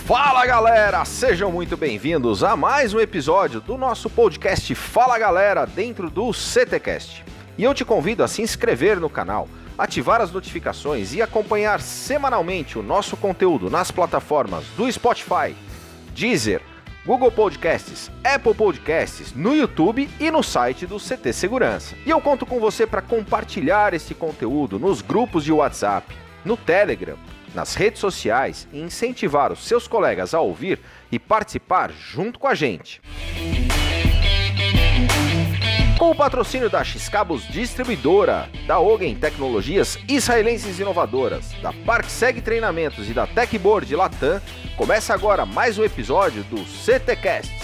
Fala galera, sejam muito bem-vindos a mais um episódio do nosso podcast Fala Galera dentro do CTcast. E eu te convido a se inscrever no canal, ativar as notificações e acompanhar semanalmente o nosso conteúdo nas plataformas do Spotify, Deezer, Google Podcasts, Apple Podcasts, no YouTube e no site do CT Segurança. E eu conto com você para compartilhar esse conteúdo nos grupos de WhatsApp, no Telegram, nas redes sociais e incentivar os seus colegas a ouvir e participar junto com a gente. Com o patrocínio da X-Cabos Distribuidora, da Ogen Tecnologias Israelenses Inovadoras, da ParkSeg Treinamentos e da Techboard Latam, começa agora mais um episódio do CTcast.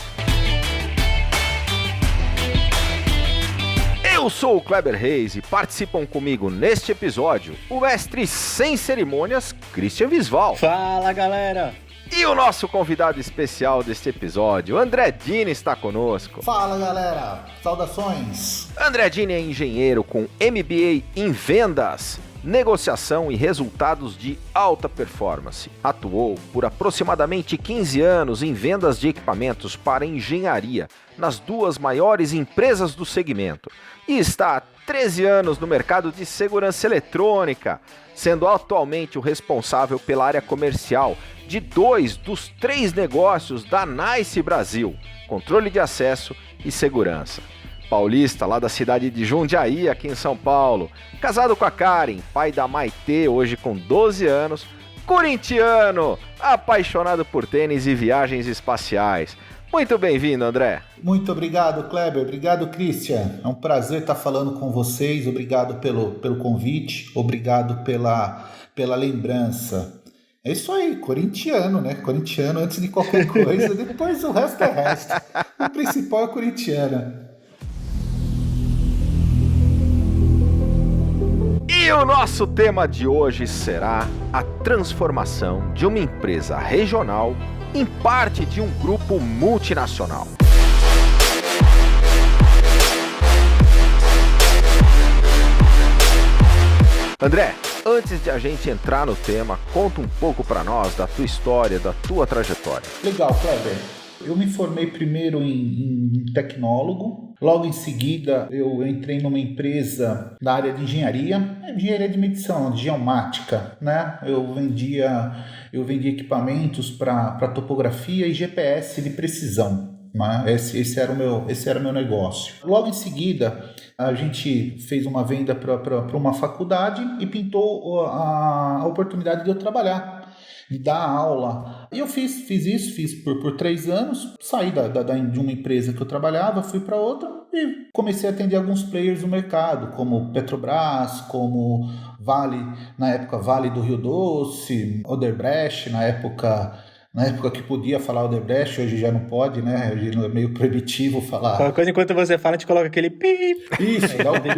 Eu sou o Kleber Reis e participam comigo neste episódio o mestre sem cerimônias, Christian Visval. Fala galera! E o nosso convidado especial deste episódio, André Dini, está conosco. Fala galera, saudações! André Dini é engenheiro com MBA em vendas, negociação e resultados de alta performance. Atuou por aproximadamente 15 anos em vendas de equipamentos para engenharia nas duas maiores empresas do segmento e está há 13 anos no mercado de segurança eletrônica, sendo atualmente o responsável pela área comercial de 2 dos 3 negócios da NICE Brasil, controle de acesso e segurança. Paulista, lá da cidade de Jundiaí, aqui em São Paulo. Casado com a Karen, pai da Maitê, hoje com 12 anos. Corintiano, apaixonado por tênis e viagens espaciais. Muito bem-vindo, André. Muito obrigado, Kleber. Obrigado, Christian. É um prazer estar falando com vocês. Obrigado pelo convite. Obrigado pela lembrança. É isso aí, corintiano, né? Corintiano antes de qualquer coisa. Depois o resto é resto. O principal é corintiano. E o nosso tema de hoje será a transformação de uma empresa regional em parte de um grupo multinacional. André, antes de a gente entrar no tema, conta um pouco para nós da tua história, da tua trajetória. Legal, Kleber. Eu me formei primeiro em tecnólogo, logo em seguida eu entrei numa empresa da área de engenharia de medição, de geomática, né? Eu vendia equipamentos para topografia e GPS de precisão, né? Esse era o meu negócio. Logo em seguida a gente fez uma venda para uma faculdade e pintou a oportunidade de eu trabalhar, de dar aula. E eu fiz por 3 anos, saí de uma empresa que eu trabalhava, fui para outra e comecei a atender alguns players do mercado, como Petrobras, como Vale, na época Vale do Rio Doce, Odebrecht, na época que podia falar Odebrecht, hoje já não pode, né? Hoje é meio proibitivo falar. Qualquer coisa enquanto você fala, a gente coloca aquele pip. Isso, dá o pip.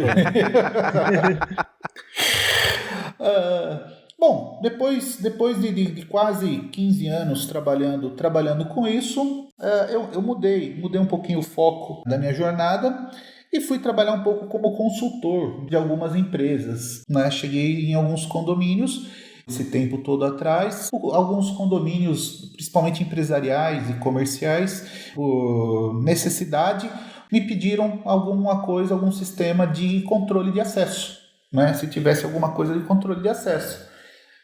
Bom, depois de quase 15 anos trabalhando com isso, eu mudei um pouquinho o foco da minha jornada e fui trabalhar um pouco como consultor de algumas empresas, né? Cheguei em alguns condomínios, esse tempo todo atrás, alguns condomínios, principalmente empresariais e comerciais, por necessidade, me pediram algum sistema de controle de acesso, né? Se tivesse alguma coisa de controle de acesso.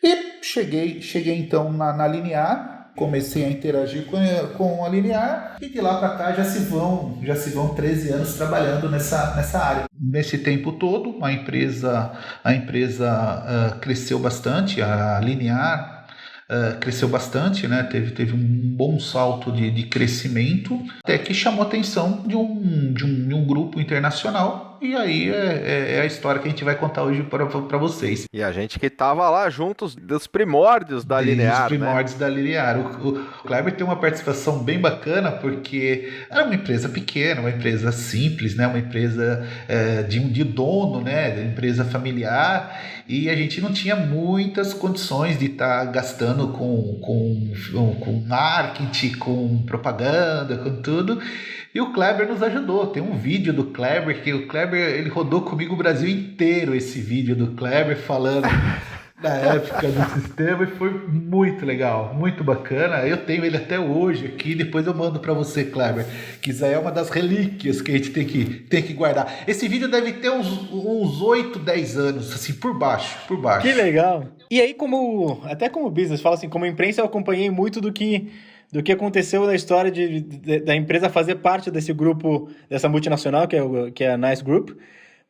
E cheguei então na Linear, comecei a interagir com a Linear e de lá para cá já se vão 13 anos trabalhando nessa área. Nesse tempo todo a empresa cresceu bastante, a Linear cresceu bastante, né? Teve um bom salto de crescimento, até que chamou a atenção de um grupo internacional. E aí é a história que a gente vai contar hoje para vocês. E a gente que estava lá juntos dos primórdios da Linear, Dos primórdios, né? Da Linear. O Kleber tem uma participação bem bacana, porque era uma empresa pequena, uma empresa simples, né? Uma empresa de dono, né? De empresa familiar, e a gente não tinha muitas condições de estar gastando com marketing, com propaganda, com tudo. E o Kleber nos ajudou. Tem um vídeo do Kleber, que o Kleber ele rodou comigo o Brasil inteiro, esse vídeo do Kleber falando na época do sistema e foi muito legal, muito bacana. Eu tenho ele até hoje aqui, depois eu mando para você, Kleber, que isso aí é uma das relíquias que a gente tem que guardar. Esse vídeo deve ter uns 8, 10 anos, assim, por baixo. Que legal. E aí, até como business, fala assim, como imprensa eu acompanhei muito do que aconteceu na história da empresa fazer parte desse grupo, dessa multinacional, que é a Nice Group.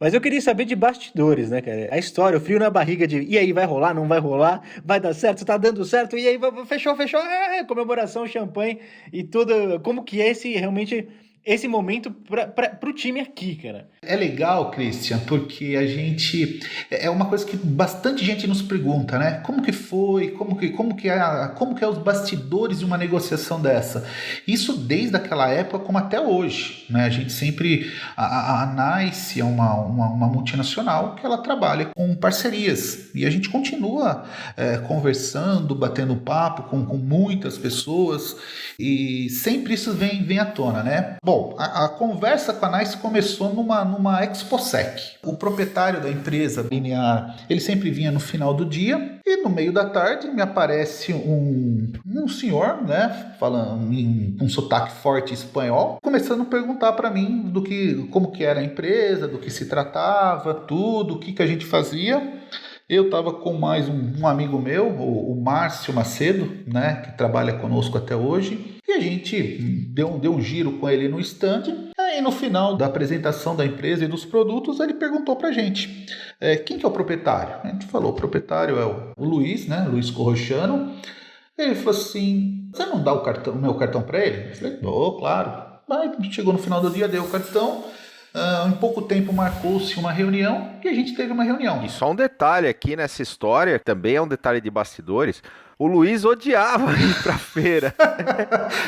Mas eu queria saber de bastidores, né, cara? A história, o frio na barriga e aí, vai rolar, não vai rolar? Vai dar certo, tá dando certo? E aí, fechou, comemoração, champanhe e tudo. Como que é esse momento pro time aqui, cara? É legal, Christian, porque a gente... É uma coisa que bastante gente nos pergunta, né? Como que foi? Como que é os bastidores de uma negociação dessa? Isso desde aquela época como até hoje, né? A gente sempre... A NICE é uma multinacional que ela trabalha com parcerias. E a gente continua conversando, batendo papo com muitas pessoas. E sempre isso vem à tona, né? Bom, a conversa com a NICE começou numa ExpoSec. O proprietário da empresa Linear, ele sempre vinha no final do dia e no meio da tarde me aparece um senhor, né, falando com um sotaque forte espanhol, começando a perguntar para mim como que era a empresa, do que se tratava, tudo, o que a gente fazia. Eu estava com mais um amigo meu, o Márcio Macedo, né, que trabalha conosco até hoje, e a gente deu um giro com ele no stand. Aí no final da apresentação da empresa e dos produtos, ele perguntou pra gente, quem que é o proprietário? A gente falou, o proprietário é o Luiz, né, Luiz Corrochano. Ele falou assim, você não dá o meu cartão para ele? Eu falei, claro. Aí chegou no final do dia, deu o cartão. Em pouco tempo marcou-se uma reunião e a gente teve uma reunião. E só um detalhe aqui nessa história, também é um detalhe de bastidores, o Luiz odiava ir pra feira.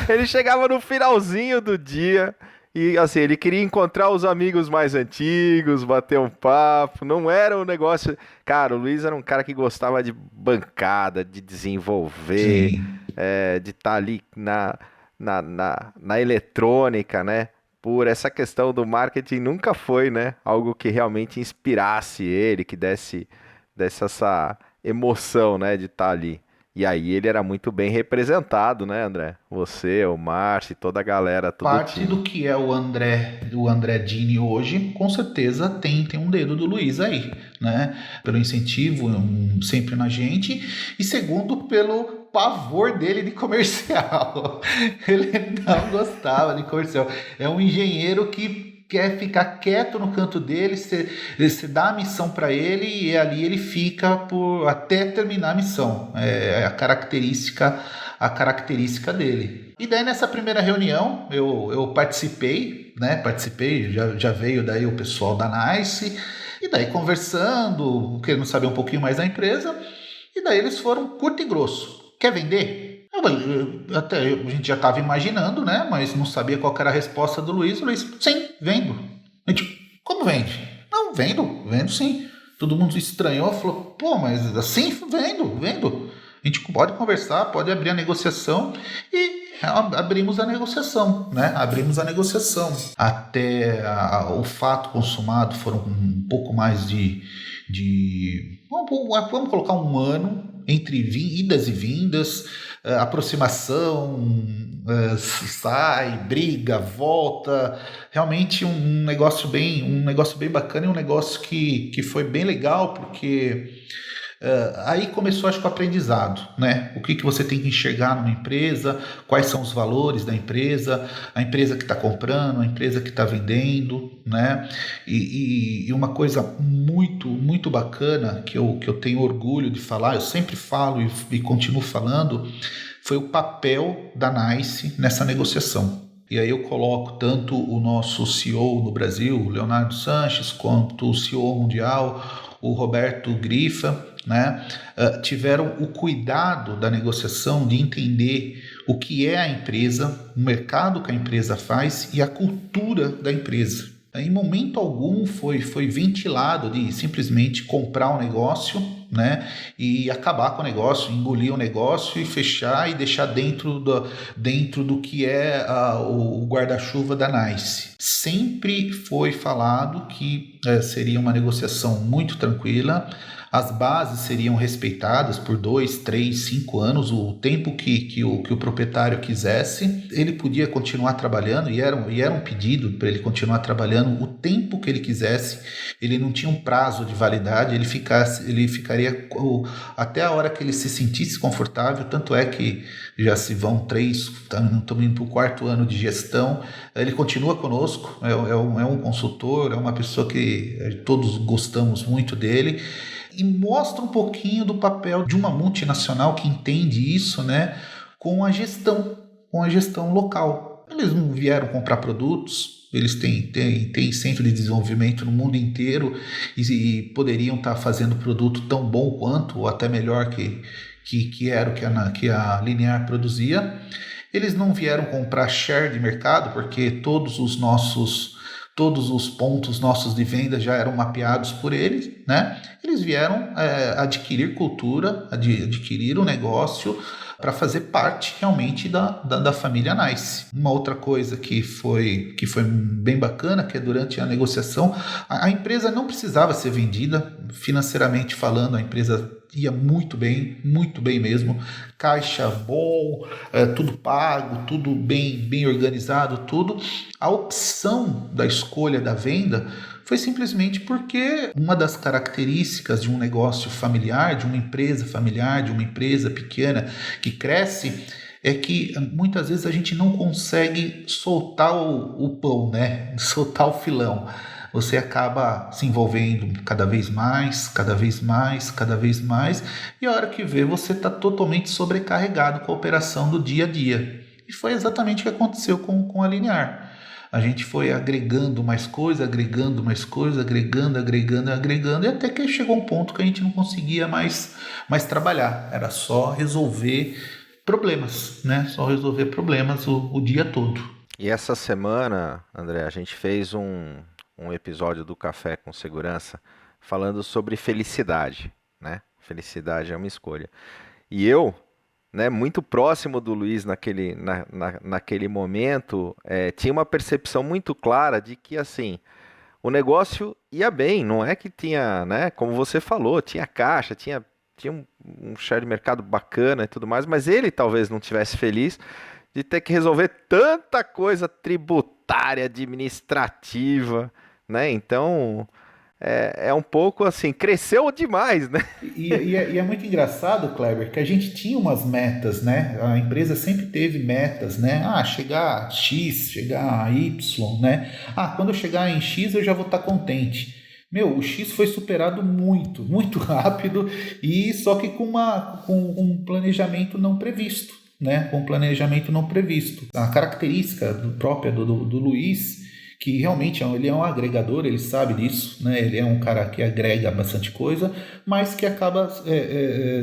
Ele chegava no finalzinho do dia e assim, ele queria encontrar os amigos mais antigos, bater um papo, não era um negócio... Cara, o Luiz era um cara que gostava de bancada, de desenvolver, de estar ali na eletrônica, né? Por essa questão do marketing nunca foi, né, algo que realmente inspirasse ele, que desse essa emoção, né, de estar ali. E aí ele era muito bem representado, né, André? Você, o Márcio, toda a galera, tudo parte do que é o André Dini hoje, com certeza tem um dedo do Luiz aí, né? Pelo incentivo sempre na gente e segundo pelo pavor dele de comercial. Ele não gostava de comercial. É um engenheiro que quer ficar quieto no canto dele, você dá a missão para ele e ali ele fica até terminar a missão. É a característica dele. E daí nessa primeira reunião eu participei, já veio daí o pessoal da NICE, e daí conversando, querendo saber um pouquinho mais da empresa, e daí eles foram curto e grosso. Quer vender? A gente já estava imaginando, né? Mas não sabia qual era a resposta do Luiz. O Luiz, sim, vendo. A gente, como vende? Não, vendo sim. Todo mundo estranhou, falou, mas assim, vendo. A gente pode conversar, pode abrir a negociação e abrimos a negociação, né? Até o fato consumado foram um pouco mais vamos colocar um ano entre idas e vindas, aproximação, sai, briga, volta, realmente um negócio bem bacana e um negócio que foi bem legal, porque aí começou, acho que o aprendizado, né? O que você tem que enxergar numa empresa, quais são os valores da empresa, a empresa que está comprando, a empresa que está vendendo, né? E uma coisa muito, muito bacana que eu tenho orgulho de falar, eu sempre falo e continuo falando, foi o papel da NICE nessa negociação. E aí eu coloco tanto o nosso CEO no Brasil, Leonardo Sanches, quanto o CEO mundial, o Roberto Grifa, né, tiveram o cuidado da negociação de entender o que é a empresa, o mercado que a empresa faz e a cultura da empresa. Em momento algum foi ventilado de simplesmente comprar um negócio, né, e acabar com o negócio, engolir o negócio e fechar e deixar dentro do que é o guarda-chuva da NICE. Sempre foi falado que seria uma negociação muito tranquila. as bases seriam respeitadas por 2, 3, 5 anos, o tempo que o proprietário quisesse. Ele podia continuar trabalhando, e era um pedido para ele continuar trabalhando o tempo que ele quisesse. Ele não tinha um prazo de validade, ele ficaria até a hora que ele se sentisse confortável. Tanto é que já se vão 3, estamos indo para o 4º ano de gestão. Ele continua conosco, é um consultor, é uma pessoa que todos gostamos muito dele, e mostra um pouquinho do papel de uma multinacional que entende isso, né, com a gestão local. Eles não vieram comprar produtos, eles têm centro de desenvolvimento no mundo inteiro e poderiam estar fazendo produto tão bom quanto, ou até melhor que era o que a Linear produzia. Eles não vieram comprar share de mercado, porque todos os pontos nossos de venda já eram mapeados por eles, né? Eles vieram adquirir cultura, adquirir o negócio para fazer parte realmente da família Nice. Uma outra coisa que foi bem bacana, que é durante a negociação, a empresa não precisava ser vendida, financeiramente falando, a empresa ia muito bem mesmo, caixa bom, tudo pago, tudo bem organizado, tudo. A opção da escolha da venda foi simplesmente porque uma das características de um negócio familiar, de uma empresa familiar, de uma empresa pequena que cresce, é que muitas vezes a gente não consegue soltar o pão, né? Soltar o filão. Você acaba se envolvendo cada vez mais, e a hora que vê, você está totalmente sobrecarregado com a operação do dia a dia. E foi exatamente o que aconteceu com a Linear. A gente foi agregando mais coisa, agregando, e até que chegou um ponto que a gente não conseguia mais trabalhar. Era só resolver problemas, né? Só resolver problemas o dia todo. E essa semana, André, a gente fez um episódio do Café com Segurança falando sobre felicidade, né? Felicidade é uma escolha. E eu, né, muito próximo do Luiz naquele momento, tinha uma percepção muito clara de que, assim, o negócio ia bem, não é que tinha, né, como você falou, tinha caixa, tinha um share de mercado bacana e tudo mais, mas ele talvez não estivesse feliz de ter que resolver tanta coisa tributária, administrativa, né? Então, é um pouco assim, cresceu demais, né? E é muito engraçado, Kleber, que a gente tinha umas metas, né? A empresa sempre teve metas, né? Chegar a X, chegar a Y, né? Quando eu chegar em X eu já vou estar contente. O X foi superado muito, muito rápido, e só que com um planejamento não previsto, né? Com um planejamento não previsto. A característica própria do Luiz, que realmente ele é um agregador, ele sabe disso, né? Ele é um cara que agrega bastante coisa, mas que acaba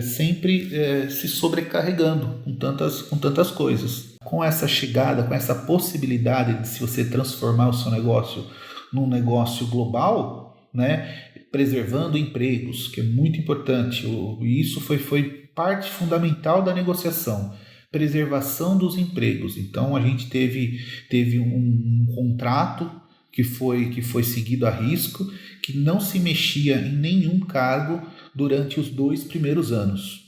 sempre se sobrecarregando com tantas coisas. Com essa chegada, com essa possibilidade de se você transformar o seu negócio num negócio global, né? Preservando empregos, que é muito importante, e isso foi parte fundamental da negociação. Preservação dos empregos. Então a gente teve um contrato que foi seguido a risco, que não se mexia em nenhum cargo durante os 2 primeiros anos,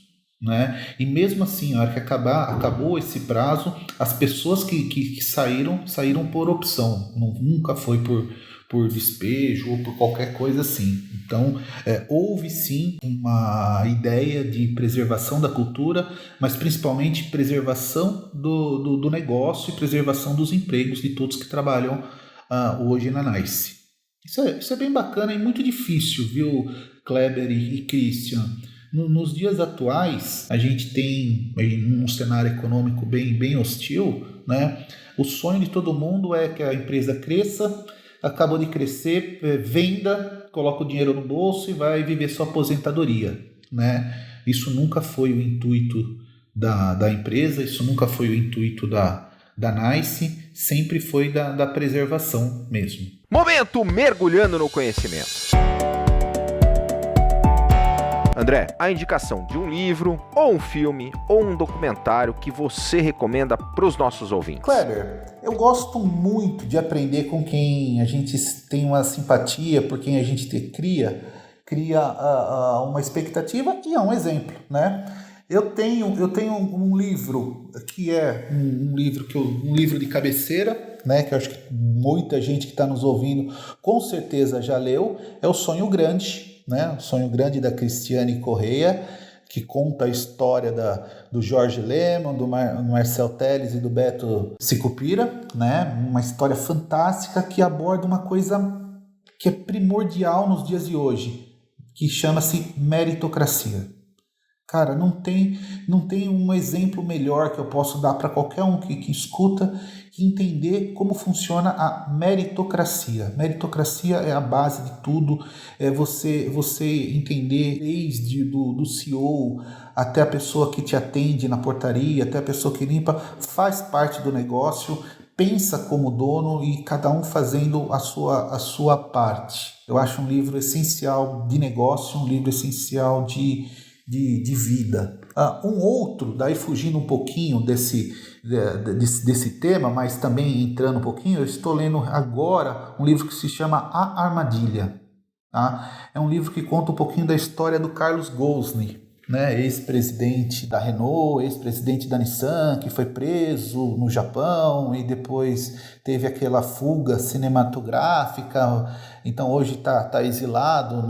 né? E mesmo assim, a hora que acabou esse prazo, as pessoas que saíram por opção, nunca foi por despejo ou por qualquer coisa assim. Então, houve sim uma ideia de preservação da cultura, mas principalmente preservação do negócio e preservação dos empregos de todos que trabalham hoje na Nice. Isso é bem bacana e muito difícil, viu, Kleber e Christian? Nos dias atuais, a gente tem um cenário econômico bem hostil, né? O sonho de todo mundo é que a empresa cresça, acabou de crescer, venda, coloca o dinheiro no bolso e vai viver sua aposentadoria, né? Isso nunca foi o intuito da empresa, isso nunca foi o intuito da Nice, sempre foi da preservação mesmo. Momento mergulhando no conhecimento. André, a indicação de um livro, ou um filme, ou um documentário que você recomenda para os nossos ouvintes. Kleber, eu gosto muito de aprender com quem a gente tem uma simpatia, por quem a gente cria cria uma expectativa e é um exemplo, né? Eu tenho um livro que é um livro de cabeceira, né? Que eu acho que muita gente que está nos ouvindo com certeza já leu. É O Sonho Grande, né? O Sonho Grande da Cristiane Correia, que conta a história do Jorge Lemann, do Marcel Telles e do Beto Sicupira, né? Uma história fantástica que aborda uma coisa que é primordial nos dias de hoje, que chama-se meritocracia. Cara, não tem um exemplo melhor que eu posso dar para qualquer um que escuta e entender como funciona a meritocracia. Meritocracia é a base de tudo, é você entender desde do CEO até a pessoa que te atende na portaria, até a pessoa que limpa, faz parte do negócio, pensa como dono e cada um fazendo a sua parte. Eu acho um livro essencial de negócio, um livro essencial de vida. Um outro, daí fugindo um pouquinho desse tema, mas também entrando um pouquinho, eu estou lendo agora um livro que se chama A Armadilha. Tá? É um livro que conta um pouquinho da história do Carlos Ghosn, né? Ex-presidente da Renault, ex-presidente da Nissan, que foi preso no Japão e depois teve aquela fuga cinematográfica, então hoje está exilado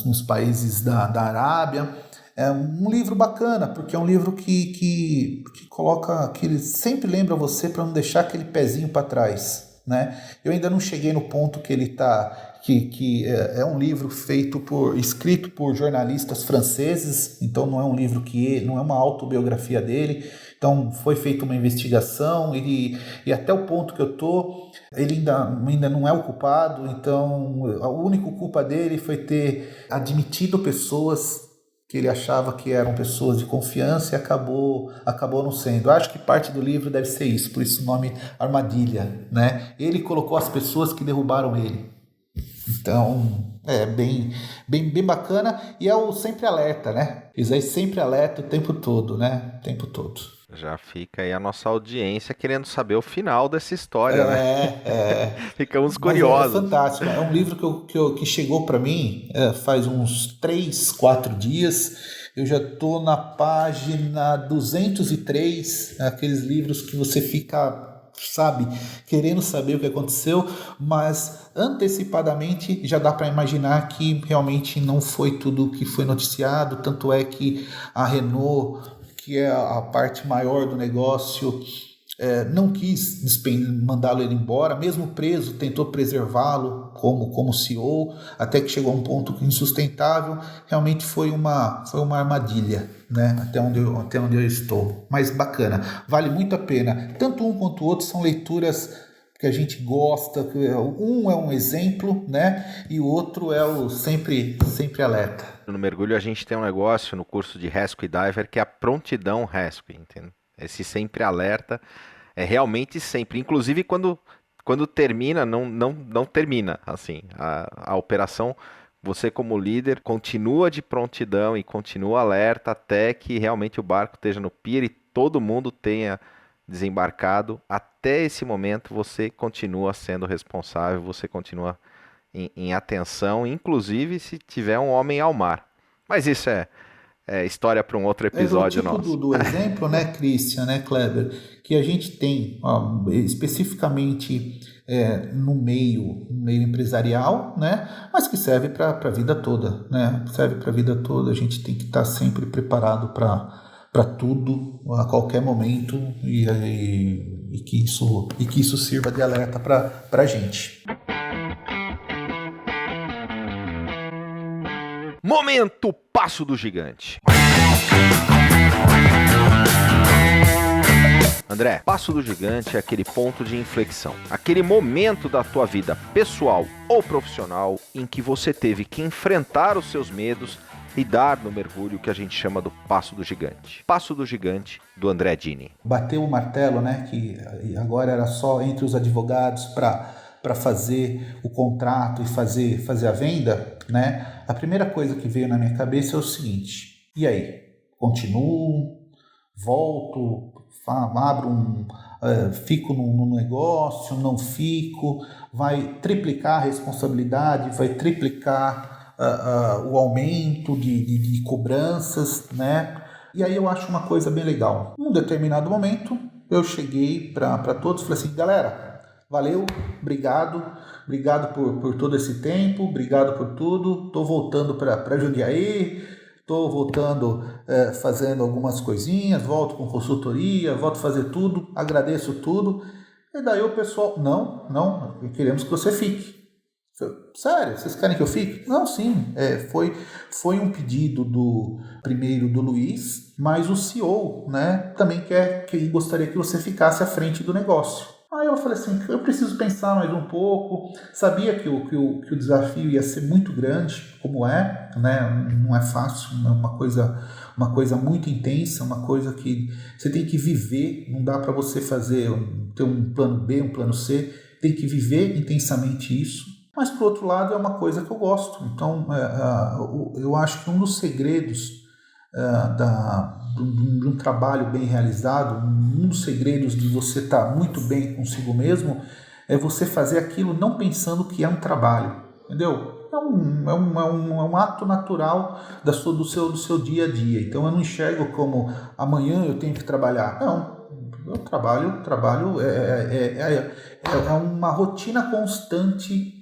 nos países da Arábia. É um livro bacana, porque é um livro que coloca, que ele sempre lembra você para não deixar aquele pezinho para trás, né? Eu ainda não cheguei no ponto que ele está, que é um livro escrito por jornalistas franceses, então não é um livro não é uma autobiografia dele, então foi feita uma investigação e até o ponto que eu estou, ele ainda não é o culpado, então a única culpa dele foi ter admitido pessoas que ele achava que eram pessoas de confiança e acabou não sendo. Eu acho que parte do livro deve ser isso, por isso o nome Armadilha, né? Ele colocou as pessoas que derrubaram ele. Então, é bem bacana e é o sempre alerta, né? Isaías sempre alerta o tempo todo, né? O tempo todo. Já fica aí a nossa audiência querendo saber o final dessa história, né? Ficamos curiosos. É fantástico. É um livro que chegou para mim faz uns 3, 4 dias. Eu já estou na página 203, aqueles livros que você fica, sabe, querendo saber o que aconteceu, mas antecipadamente já dá para imaginar que realmente não foi tudo o que foi noticiado, tanto é que a Renault, que é a parte maior do negócio, não quis mandá-lo ele embora, mesmo preso, tentou preservá-lo como CEO, até que chegou a um ponto insustentável. Realmente foi uma armadilha, né? Até onde eu estou. Mas bacana, vale muito a pena. Tanto um quanto o outro são leituras que a gente gosta. Um é um exemplo, né? E o outro é o sempre alerta. No mergulho a gente tem um negócio no curso de Rescue Diver que é a prontidão Rescue, entende? Esse sempre alerta é realmente sempre, inclusive quando termina, não termina, assim, a operação, você como líder continua de prontidão e continua alerta até que realmente o barco esteja no pier e todo mundo tenha desembarcado. Até esse momento você continua sendo responsável, você continua em atenção, inclusive se tiver um homem ao mar. Mas isso é história para um outro episódio nosso. É o tipo do exemplo, né, Christian, né, Kleber, que a gente tem especificamente no meio empresarial, né, mas que serve para a vida toda, né, serve para a vida toda. A gente tem que estar sempre preparado para tudo, a qualquer momento, e que isso sirva de alerta para a gente. Momento Passo do Gigante. André, Passo do Gigante é aquele ponto de inflexão, aquele momento da tua vida pessoal ou profissional em que você teve que enfrentar os seus medos e dar no mergulho que a gente chama do Passo do Gigante. Passo do Gigante, do André Dini. Bateu o martelo, né, que agora era só entre os advogados para fazer o contrato e fazer a venda, né? A primeira coisa que veio na minha cabeça é o seguinte: e aí? Continuo? Volto? Fico no negócio? Não fico? Vai triplicar a responsabilidade? Vai triplicar o aumento de cobranças, né? E aí eu acho uma coisa bem legal. Num determinado momento, eu cheguei para todos e falei assim, galera, valeu, obrigado por todo esse tempo, obrigado por tudo, estou voltando para Jundiaí, estou voltando fazendo algumas coisinhas, volto com consultoria, volto a fazer tudo, agradeço tudo. E daí o pessoal, não, queremos que você fique. Sério, vocês querem que eu fique? Não, sim, foi um pedido primeiro do Luiz, mas o CEO, né, também gostaria que você ficasse à frente do negócio. Aí eu falei assim, eu preciso pensar mais um pouco, sabia que o desafio ia ser muito grande, como né, não é fácil, é uma coisa muito intensa, uma coisa que você tem que viver, não dá para você ter um plano B, um plano C, tem que viver intensamente isso. Mas, por outro lado, é uma coisa que eu gosto. Então, eu acho que um dos segredos de um trabalho bem realizado, um dos segredos de você estar muito bem consigo mesmo, é você fazer aquilo não pensando que é um trabalho, entendeu? É um ato natural do seu dia a dia. Então, eu não enxergo como amanhã eu tenho que trabalhar. Não. O trabalho é uma rotina constante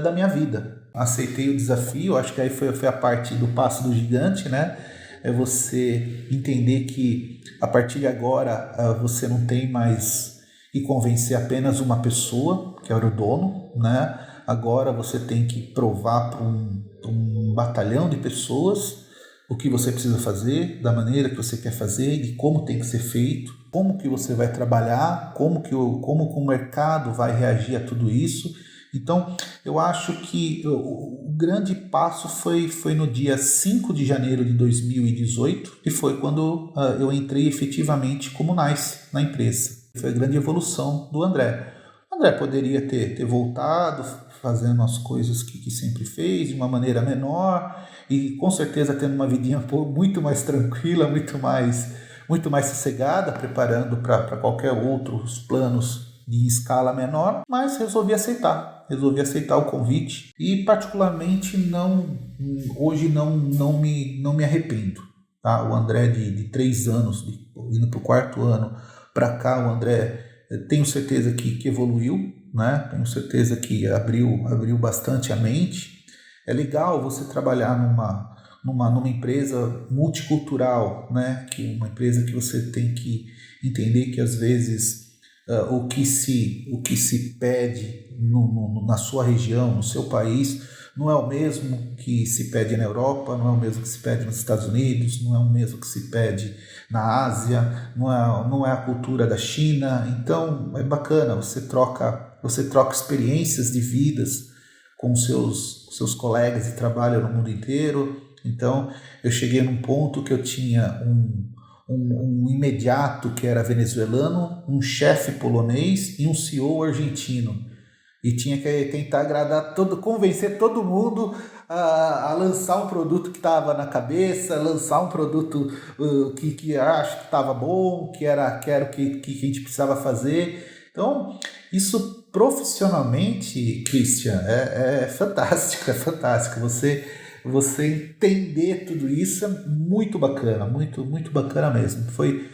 da minha vida. Aceitei o desafio, acho que aí foi a parte do passo do gigante, né? É você entender que a partir de agora você não tem mais que convencer apenas uma pessoa, que era o dono, né? Agora você tem que provar para um batalhão de pessoas o que você precisa fazer, da maneira que você quer fazer, de como tem que ser feito, como que você vai trabalhar, como que o mercado vai reagir a tudo isso. Então, eu acho que o grande passo foi no dia 5 de janeiro de 2018, que foi quando eu entrei efetivamente como NICE na empresa. Foi a grande evolução do André. O André poderia ter voltado fazendo as coisas que sempre fez, de uma maneira menor, e com certeza tendo uma vidinha muito mais tranquila, muito mais sossegada, preparando para qualquer outros planos de escala menor, mas resolvi aceitar o convite e particularmente hoje não me arrependo, tá? O André de 3 anos, indo para o 4º ano para cá, o André, tenho certeza que evoluiu, né? Tenho certeza que abriu bastante a mente. É legal você trabalhar numa empresa multicultural, né? Que é uma empresa que você tem que entender que às vezes o que se pede na sua região, no seu país, não é o mesmo que se pede na Europa, não é o mesmo que se pede nos Estados Unidos, não é o mesmo que se pede na Ásia, não é a cultura da China. Então é bacana, você troca experiências de vidas com seus colegas de trabalho no mundo inteiro. Então eu cheguei num ponto que eu tinha um imediato que era venezuelano, um polonês e um CEO argentino. E tinha que tentar convencer todo mundo a lançar um produto que estava na cabeça, lançar um produto que acho que estava bom, que era o que a gente precisava fazer. Então, isso profissionalmente, Christian, é fantástico, é fantástico. Você entender tudo isso é muito bacana, muito, muito bacana mesmo. Foi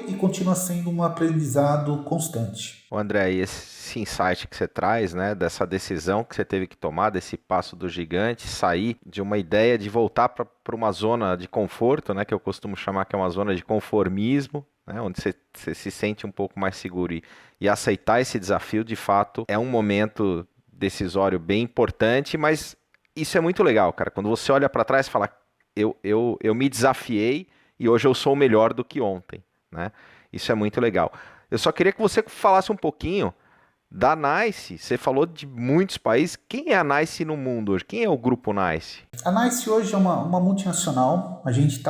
e continua sendo um aprendizado constante. André, e esse insight que você traz, né, dessa decisão que você teve que tomar, desse passo do gigante, sair de uma ideia de voltar para uma zona de conforto, né, que eu costumo chamar que é uma zona de conformismo, né, onde você se sente um pouco mais seguro e aceitar esse desafio, de fato, é um momento decisório bem importante, mas isso é muito legal, cara. Quando você olha para trás e fala, eu me desafiei e hoje eu sou melhor do que ontem, né? Isso é muito legal. Eu só queria que você falasse um pouquinho da NICE. Você falou de muitos países. Quem é a NICE no mundo hoje? Quem é o grupo NICE? A NICE hoje é uma multinacional. A gente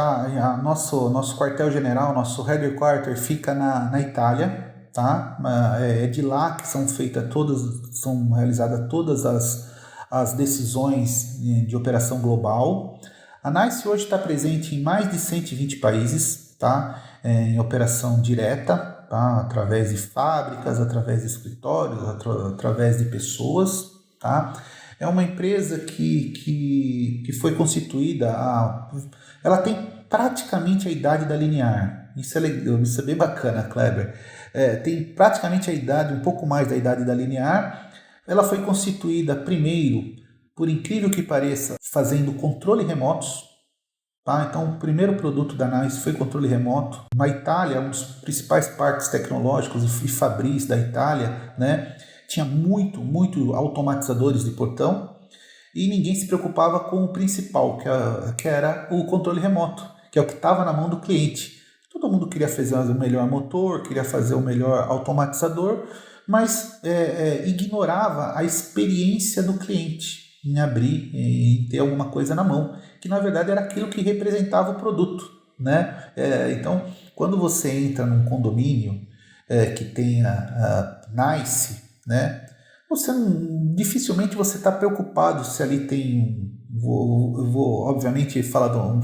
nosso quartel-general, nosso headquarter fica na Itália, tá? É de lá que são realizadas todas as decisões de operação global. A NICE hoje está presente em mais de 120 países, tá? Em operação direta, tá? Através de fábricas, através de escritórios, através de pessoas, tá? É uma empresa que foi constituída, ela tem praticamente a idade da Linear. Isso é legal, isso é bem bacana, Kleber. Tem praticamente a idade, um pouco mais da idade da Linear. Ela foi constituída primeiro, por incrível que pareça, fazendo controle remotos. Tá? Então, o primeiro produto da NICE foi controle remoto. Na Itália, um dos principais parques tecnológicos e fabris da Itália, né? Tinha muito automatizadores de portão e ninguém se preocupava com o principal, que era o controle remoto, que é o que estava na mão do cliente. Todo mundo queria fazer o melhor motor, queria fazer o melhor automatizador, mas ignorava a experiência do cliente em abrir e ter alguma coisa na mão, que na verdade era aquilo que representava o produto, né? Então, quando você entra num condomínio que tem a NICE, né? Dificilmente você está preocupado se ali tem eu vou obviamente falar um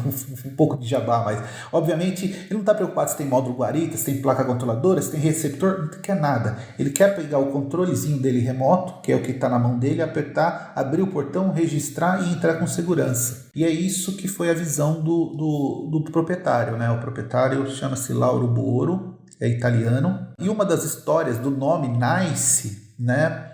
pouco de jabá, mas obviamente ele não está preocupado se tem módulo guarita, se tem placa controladora, se tem receptor, não quer nada. Ele quer pegar o controlezinho dele remoto, que é o que está na mão dele, apertar, abrir o portão, registrar e entrar com segurança. E é isso que foi a visão do proprietário, né? O proprietário chama-se Lauro Buoro, é italiano, e uma das histórias do nome NICE, né,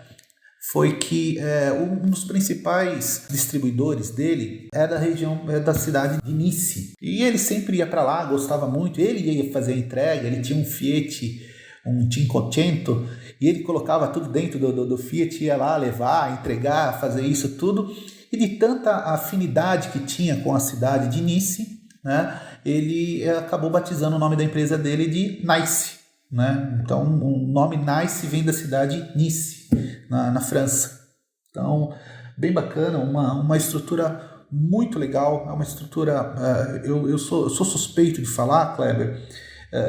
foi que um dos principais distribuidores dele é da região, da cidade de Nice. E ele sempre ia para lá, gostava muito. Ele ia fazer a entrega, ele tinha um Fiat, um Cinquecento, e ele colocava tudo dentro do Fiat, ia lá levar, entregar, fazer isso tudo. E de tanta afinidade que tinha com a cidade de Nice, né, ele acabou batizando o nome da empresa dele de NICE. Né? Então, o nome NICE vem da cidade Nice, na França. Então, bem bacana, uma estrutura muito legal, é uma estrutura... eu sou suspeito de falar, Kleber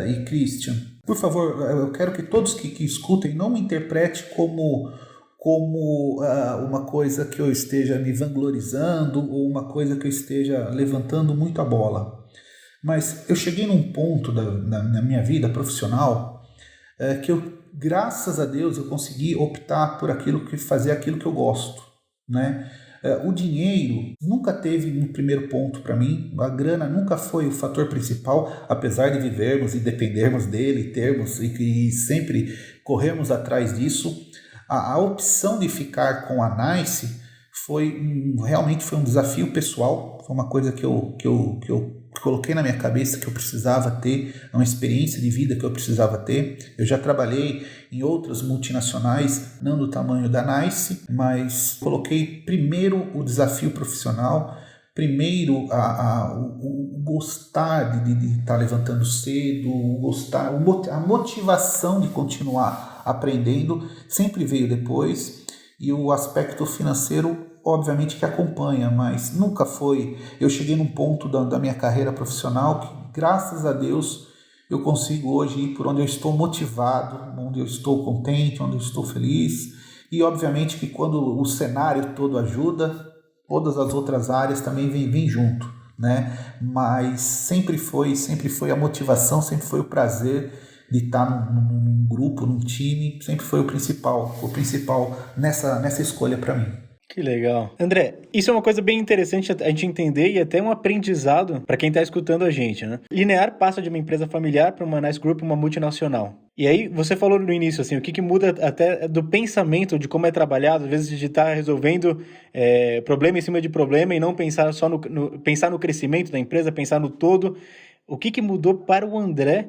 e Christian. Por favor, eu quero que todos que escutem não me interpretem como uma coisa que eu esteja me vanglorizando ou uma coisa que eu esteja levantando muito a bola. Mas eu cheguei num ponto na minha vida profissional que eu, graças a Deus, eu consegui optar por fazer aquilo que eu gosto, né? O dinheiro nunca teve um primeiro ponto para mim, a grana nunca foi o fator principal, apesar de vivermos e dependermos dele, termos e sempre corrermos atrás disso. A opção de ficar com a NICE realmente foi um desafio pessoal, foi uma coisa que eu coloquei na minha cabeça que eu precisava ter, uma experiência de vida que eu precisava ter. Eu já trabalhei em outras multinacionais, não do tamanho da NICE, mas coloquei primeiro o desafio profissional, primeiro o gostar de estar levantando cedo, a motivação de continuar aprendendo sempre veio depois, e o aspecto financeiro obviamente que acompanha, mas nunca foi. Eu cheguei num ponto da minha carreira profissional que, graças a Deus, eu consigo hoje ir por onde eu estou motivado, onde eu estou contente, onde eu estou feliz. E obviamente que quando o cenário todo ajuda, todas as outras áreas também vêm junto, né? Mas sempre foi a motivação, sempre foi o prazer de estar num grupo, num time, sempre foi o principal nessa escolha para mim. Que legal. André, isso é uma coisa bem interessante a gente entender e até um aprendizado para quem está escutando a gente, né? Linear passa de uma empresa familiar para uma NICE Group, uma multinacional. E aí, você falou no início, assim, o que muda até do pensamento de como é trabalhado, às vezes de estar resolvendo problema em cima de problema e não pensar só pensar no crescimento da empresa, pensar no todo. O que mudou para o André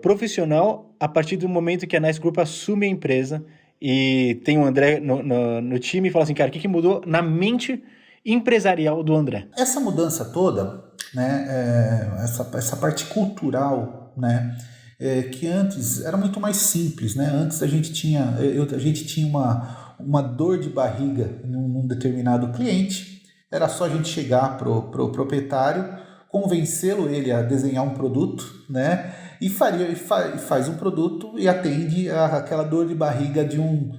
profissional a partir do momento que a NICE Group assume a empresa e tem o André no time e fala assim, cara, o que mudou na mente empresarial do André? Essa mudança toda, né, essa parte cultural, né, que antes era muito mais simples, né? Antes a gente tinha uma dor de barriga num determinado cliente, era só a gente chegar pro proprietário, convencê-lo ele a desenhar um produto, né? E faz um produto e atende aquela dor de barriga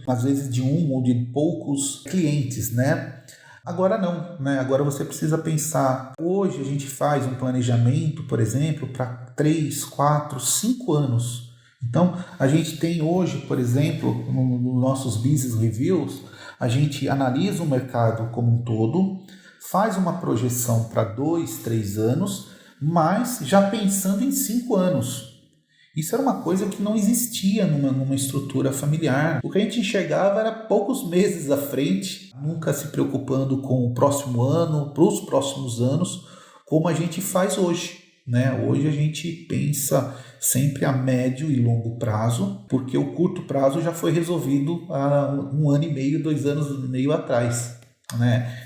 às vezes de um ou de poucos clientes, né? Agora não, né? Agora você precisa pensar. Hoje a gente faz um planejamento, por exemplo, para 3, 4, 5 anos. Então, a gente tem hoje, por exemplo, nos nossos business reviews, a gente analisa o mercado como um todo, faz uma projeção para 2, 3 anos, mas já pensando em 5 anos. Isso era uma coisa que não existia numa estrutura familiar. O que a gente enxergava era poucos meses à frente, nunca se preocupando com o próximo ano, para os próximos anos, como a gente faz hoje. Hoje a gente pensa sempre a médio e longo prazo, porque o curto prazo já foi resolvido há 1 ano e meio, 2 anos e meio atrás.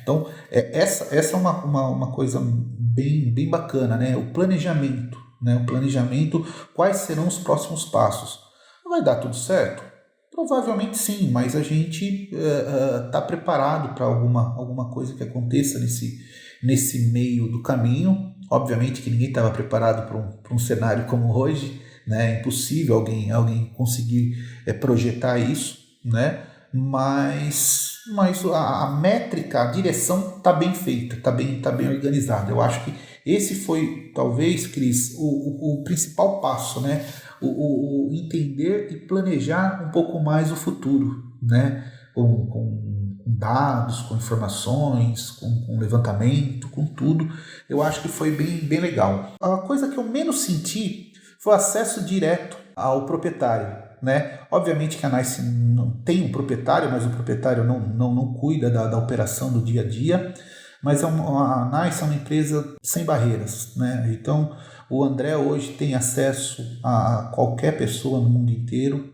Então, essa é uma coisa bem bacana, o planejamento. O planejamento, quais serão os próximos passos? Vai dar tudo certo? Provavelmente sim, mas a gente está preparado para alguma coisa que aconteça nesse meio do caminho. Obviamente que ninguém estava preparado para um cenário como hoje, É impossível alguém conseguir projetar isso, Mas a métrica, a direção está bem feita, está bem organizada. Eu acho que esse foi, talvez, Cris, o principal passo, o entender e planejar um pouco mais o futuro, com dados, com informações, com levantamento, com tudo. Eu acho que foi bem legal. A coisa que eu menos senti foi o acesso direto ao proprietário. Obviamente que a NICE não tem um proprietário, mas o proprietário não cuida da operação do dia a dia, mas a NICE é uma empresa sem barreiras. Então o André hoje tem acesso a qualquer pessoa no mundo inteiro.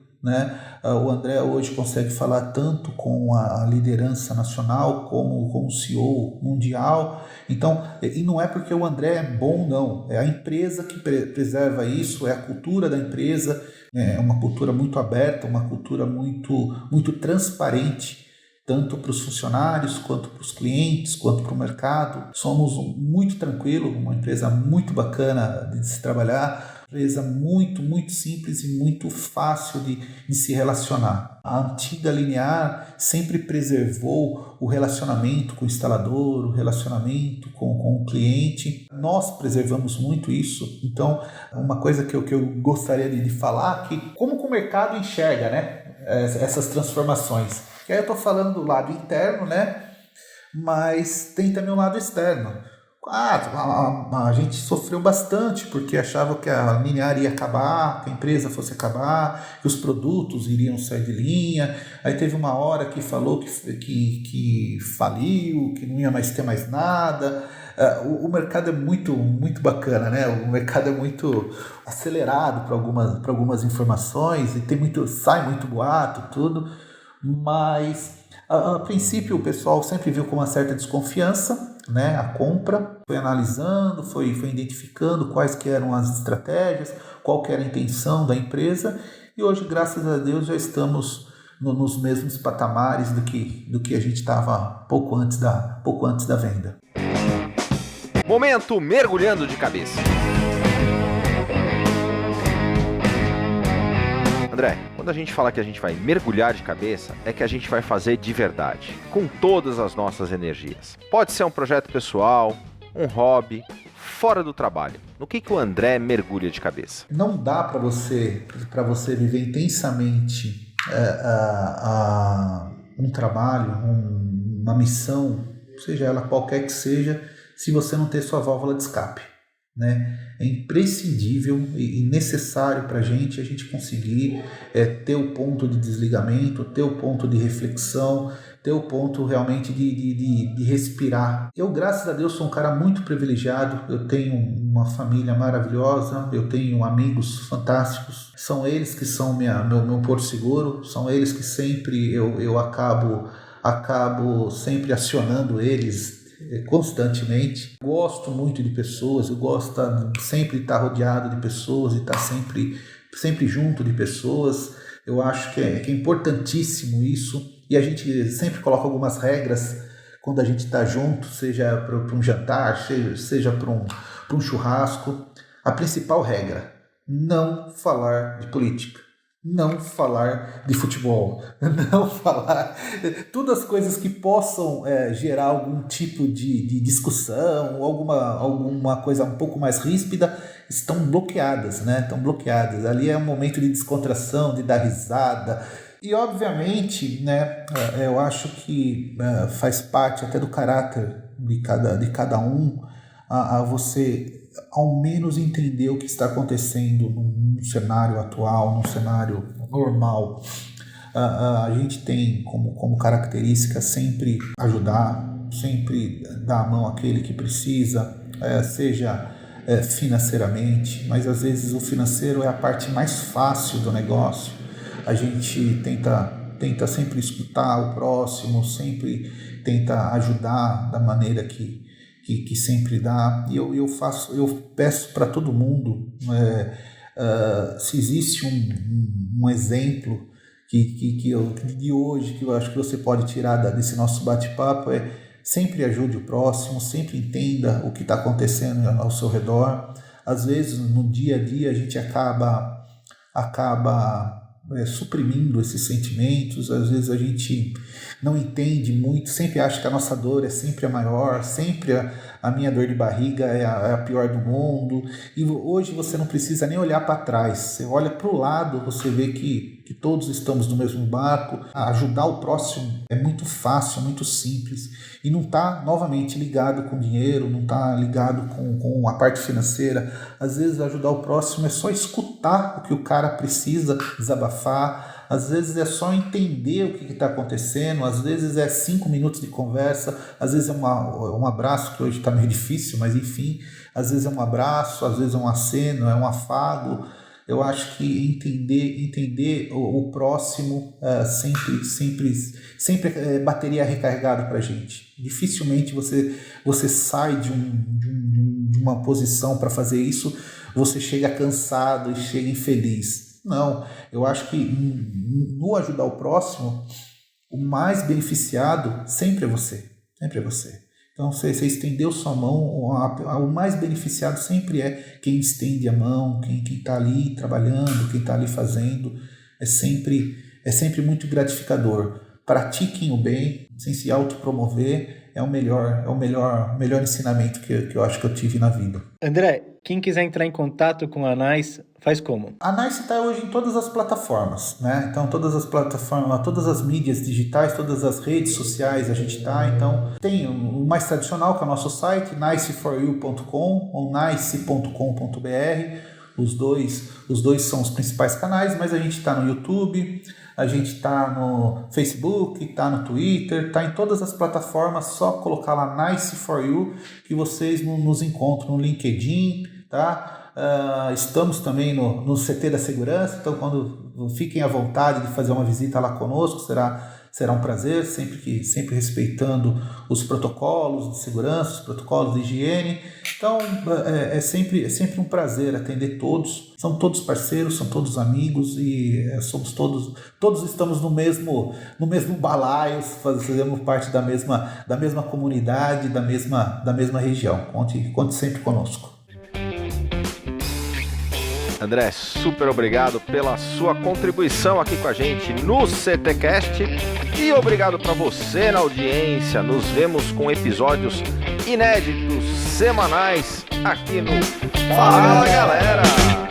O André hoje consegue falar tanto com a liderança nacional como com o CEO mundial. Então, e não é porque o André é bom, não. É a empresa que preserva isso, é a cultura da empresa, é uma cultura muito aberta, uma cultura muito transparente, tanto para os funcionários, quanto para os clientes, quanto para o mercado. Somos muito tranquilo, uma empresa muito bacana de se trabalhar, empresa muito simples e muito fácil de se relacionar. A antiga Linear sempre preservou o relacionamento com o instalador, o relacionamento com o cliente. Nós preservamos muito isso. Então, uma coisa que eu gostaria de falar, que como que o mercado enxerga, essas transformações. E aí eu estou falando do lado interno, mas tem também o lado externo. A gente sofreu bastante porque achava que a Linear ia acabar, que a empresa fosse acabar, que os produtos iriam sair de linha. Aí teve uma hora que falou que faliu, que não ia mais ter mais nada. O mercado é muito bacana, O mercado é muito acelerado para algumas informações e sai muito boato, tudo. Mas a princípio o pessoal sempre viu com uma certa desconfiança, a compra, foi analisando, foi identificando quais que eram as estratégias, qual que era a intenção da empresa, e hoje, graças a Deus, já estamos nos mesmos patamares do que a gente estava pouco antes da venda. Momento mergulhando de cabeça. André, quando a gente fala que a gente vai mergulhar de cabeça, é que a gente vai fazer de verdade, com todas as nossas energias. Pode ser um projeto pessoal, um hobby, fora do trabalho. No que o André mergulha de cabeça? Não dá para você viver intensamente um trabalho, uma missão, seja ela qualquer que seja, se você não ter sua válvula de escape. É imprescindível e necessário para a gente conseguir ter o ponto de desligamento, ter o ponto de reflexão, ter o ponto realmente de respirar. Eu, graças a Deus, sou um cara muito privilegiado, eu tenho uma família maravilhosa, eu tenho amigos fantásticos, são eles que são meu porto seguro, são eles que sempre eu acabo sempre acionando eles constantemente. Gosto muito de pessoas, eu gosto sempre de estar rodeado de pessoas e estar sempre junto de pessoas. Eu acho que é importantíssimo isso, e a gente sempre coloca algumas regras quando a gente está junto, seja para um jantar, seja para um churrasco. A principal regra: não falar de política, não falar de futebol, não falar todas as coisas que possam gerar algum tipo de discussão, alguma coisa um pouco mais ríspida. estão bloqueadas, né? Estão bloqueadas. Ali é um momento de descontração, de dar risada. E, obviamente, né, eu acho que faz parte até do caráter de cada um a você, ao menos, entender o que está acontecendo num cenário atual, num cenário normal. A gente tem como característica sempre ajudar, sempre dar a mão àquele que precisa, seja financeiramente, mas às vezes o financeiro é a parte mais fácil do negócio. A gente tenta sempre escutar o próximo, sempre tenta ajudar da maneira que sempre dá. E eu peço para todo mundo, se existe um exemplo de hoje que eu acho que você pode tirar desse nosso bate-papo, sempre ajude o próximo, sempre entenda o que está acontecendo ao seu redor. Às vezes, no dia a dia, a gente acaba suprimindo esses sentimentos. Às vezes a gente não entende muito, sempre acha que a nossa dor é sempre a maior, sempre a minha dor de barriga é a pior do mundo. E hoje você não precisa nem olhar para trás, você olha para o lado, você vê que todos estamos no mesmo barco. Ajudar o próximo é muito fácil, é muito simples, e não está novamente ligado com dinheiro, não está ligado com a parte financeira. Às vezes ajudar o próximo é só escutar o que o cara precisa desabafar, às vezes é só entender o que está acontecendo, às vezes é 5 minutos de conversa, às vezes é um abraço, que hoje está meio difícil, mas enfim, às vezes é um abraço, às vezes é um aceno, é um afago. Eu acho que entender o próximo sempre é bateria recarregada para a gente. Dificilmente você sai de uma posição para fazer isso, você chega cansado e chega infeliz. Não, eu acho que no ajudar o próximo, o mais beneficiado sempre é você. Sempre é você. Então, você estendeu sua mão, o mais beneficiado sempre é quem estende a mão, quem está ali trabalhando, quem está ali fazendo. É sempre muito gratificador. Pratiquem o bem, sem se autopromover, é o melhor ensinamento que eu acho que eu tive na vida. André, quem quiser entrar em contato com a NICE, faz como? A NICE está hoje em todas as plataformas, né? Então, todas as plataformas, todas as mídias digitais, todas as redes sociais a gente está. Então, tem o mais tradicional, que é o nosso site, niceforyou.com ou nice.com.br. Os dois são os principais canais, mas a gente está no YouTube, a gente está no Facebook, está no Twitter, está em todas as plataformas. Só colocar lá Nice for You que vocês nos encontram no LinkedIn, tá? Estamos também no CT da Segurança, então fiquem à vontade de fazer uma visita lá conosco, será um prazer, sempre respeitando os protocolos de segurança, os protocolos de higiene. Então é sempre um prazer atender todos, são todos parceiros, são todos amigos e somos todos estamos no mesmo balaio, fazemos parte da mesma comunidade, da mesma região. Conte sempre conosco. André, super obrigado pela sua contribuição aqui com a gente no CTcast e obrigado para você na audiência. Nos vemos com episódios inéditos semanais aqui no Fala Galera!